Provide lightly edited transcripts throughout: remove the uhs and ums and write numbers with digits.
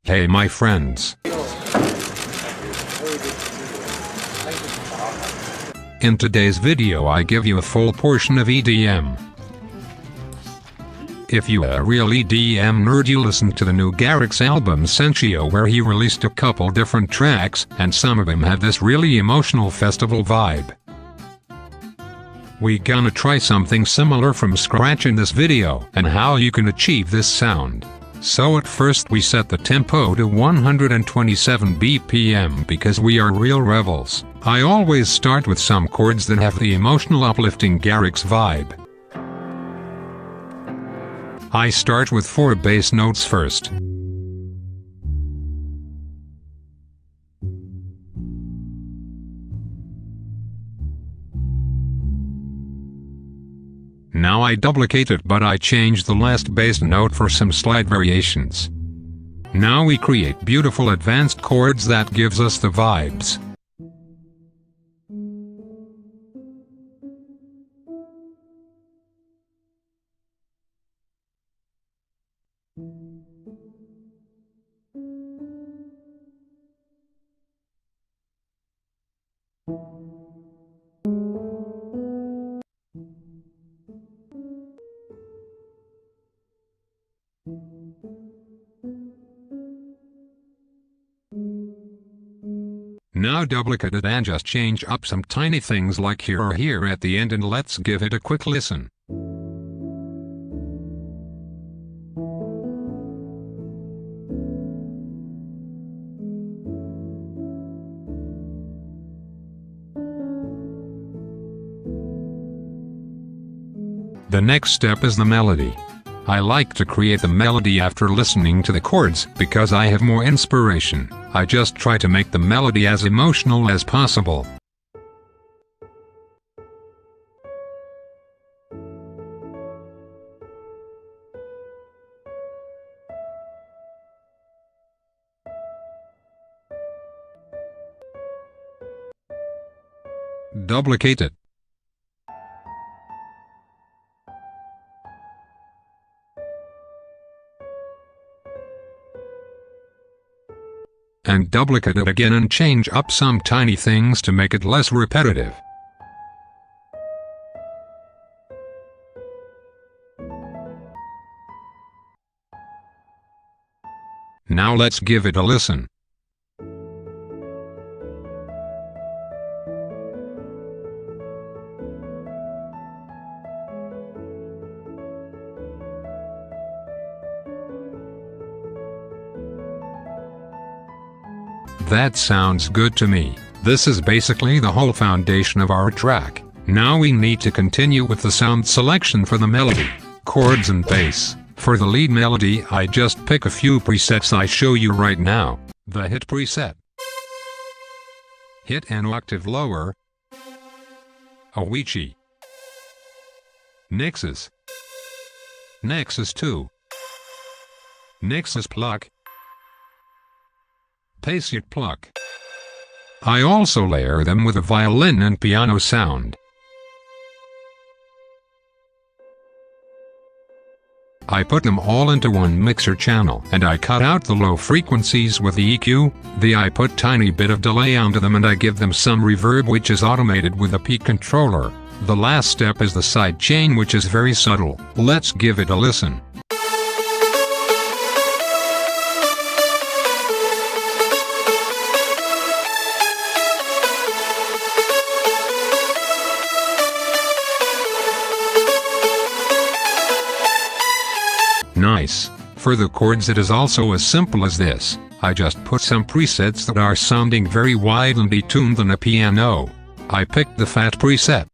Hey my friends. In today's video I give you a full portion of EDM. If you are a real EDM nerd, you listen to the new Garrix album Sentio, where he released a couple different tracks, and some of them have this really emotional festival vibe. We gonna try something similar from scratch in this video, and how you can achieve this sound. So at first we set the tempo to 127 BPM because we are real rebels. I always start with some chords that have the emotional uplifting Garrix vibe. I start with 4 bass notes first. Now I duplicate it, but I change the last bass note for some slight variations. Now we create beautiful advanced chords that gives us the vibes. Now duplicate it and just change up some tiny things like here or here at the end, and let's give it a quick listen. The next step is the melody. I like to create the melody after listening to the chords because I have more inspiration. I just try to make the melody as emotional as possible. Duplicate it. And duplicate it again and change up some tiny things to make it less repetitive. Now let's give it a listen. That sounds good to me. This is basically the whole foundation of our track. Now we need to continue with the sound selection for the melody, chords and bass. For the lead melody I just pick a few presets I show you right now. The hit preset. Hit an octave lower. Avicii. Nexus. Nexus 2. Nexus pluck. Patient pluck. I also layer them with a violin and piano sound. I put them all into one mixer channel, and I cut out the low frequencies with the EQ. I put tiny bit of delay onto them, and I give them some reverb, which is automated with a peak controller. The last step is the side chain, which is very subtle. Let's give it a listen. Nice. For the chords it is also as simple as this. I just put some presets that are sounding very wide and detuned on a piano. I picked the fat preset.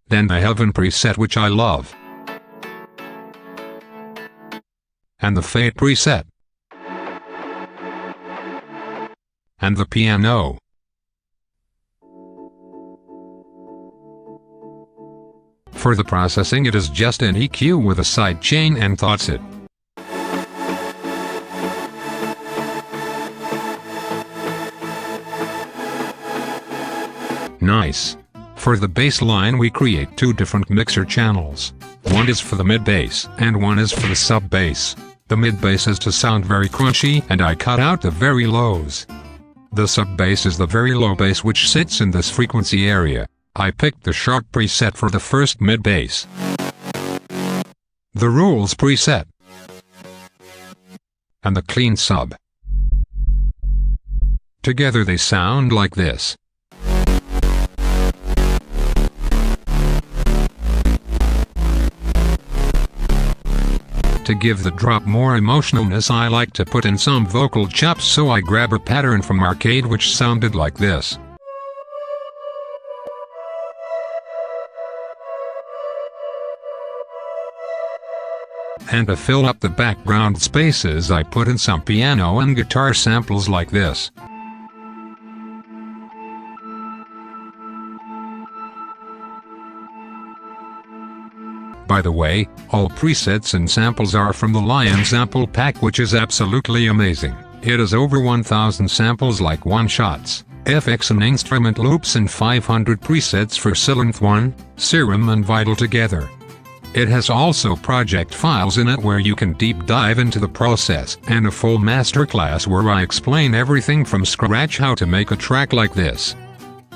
Then the heaven preset, which I love. And the fade preset. And the piano. For the processing it is just an EQ with a side chain and thoughts it. Nice. For the bass line we create 2 different mixer channels. One is for the mid bass and one is for the sub bass. The mid-bass is to sound very crunchy and I cut out the very lows. The sub-bass is the very low bass which sits in this frequency area. I picked the sharp preset for the first mid-bass. The rules preset. And the clean sub. Together they sound like this. To give the drop more emotionalness, I like to put in some vocal chops, so I grab a pattern from arcade which sounded like this. And to fill up the background spaces, I put in some piano and guitar samples like this. By the way, all presets and samples are from the Lion sample pack, which is absolutely amazing. It has over 1000 samples like one-shots, FX and instrument loops, and 500 presets for Synth 1, Serum and Vital together. It has also project files in it where you can deep dive into the process, and a full masterclass where I explain everything from scratch how to make a track like this.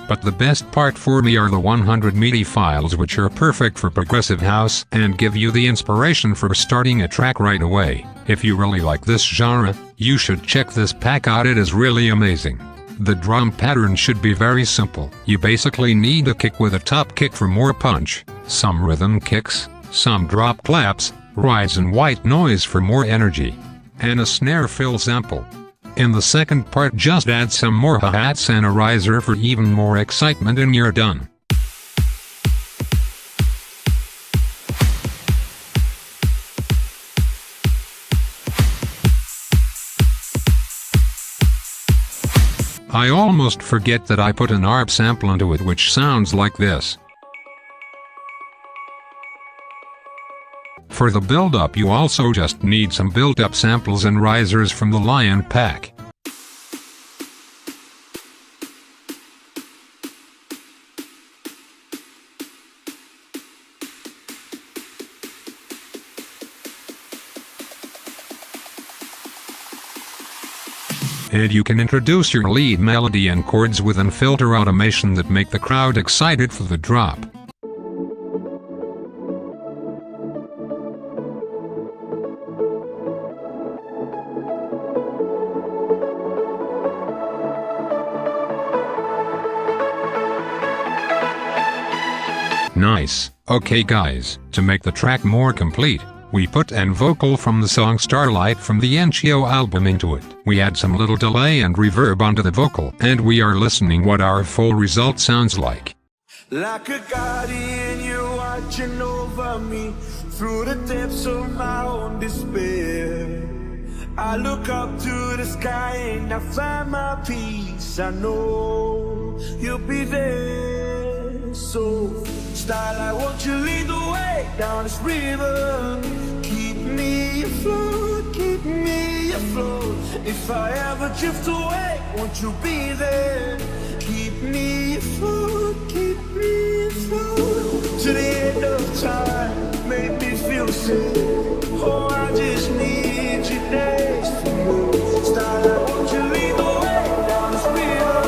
But the best part for me are the 100 MIDI files, which are perfect for progressive house and give you the inspiration for starting a track right away. If you really like this genre, you should check this pack out, it is really amazing. The drum pattern should be very simple. You basically need a kick with a top kick for more punch, some rhythm kicks, some drop claps, rides and white noise for more energy, and a snare fill sample. In the second part, just add some more hi-hats and a riser for even more excitement, and you're done. I almost forget that I put an ARP sample into it which sounds like this. For the build-up, you also just need some built-up samples and risers from the Lion pack. And you can introduce your lead melody and chords with an filter automation that make the crowd excited for the drop. Nice. Okay guys, to make the track more complete, we put an vocal from the song Starlight from the Sentio album into it. We add some little delay and reverb onto the vocal, and we are listening what our full result sounds like. Like a guardian, you're watching over me through the depths of my own despair. I look up to the sky and I find my peace. I know you'll be there. So, Starlight, won't you lead the way down this river? Keep me afloat, keep me afloat. If I ever drift away, won't you be there? Keep me afloat, keep me afloat. To the end of time, make me feel safe. Oh, I just need you next to me. Starlight, won't you lead the way down this river?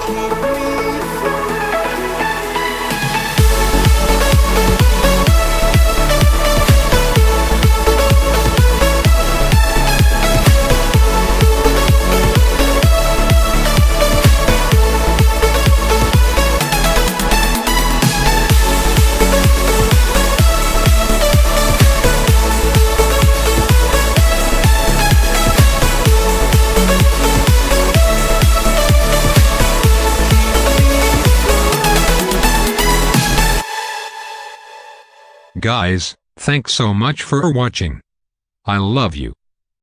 Keep me afloat. Guys, thanks so much for watching. I love you.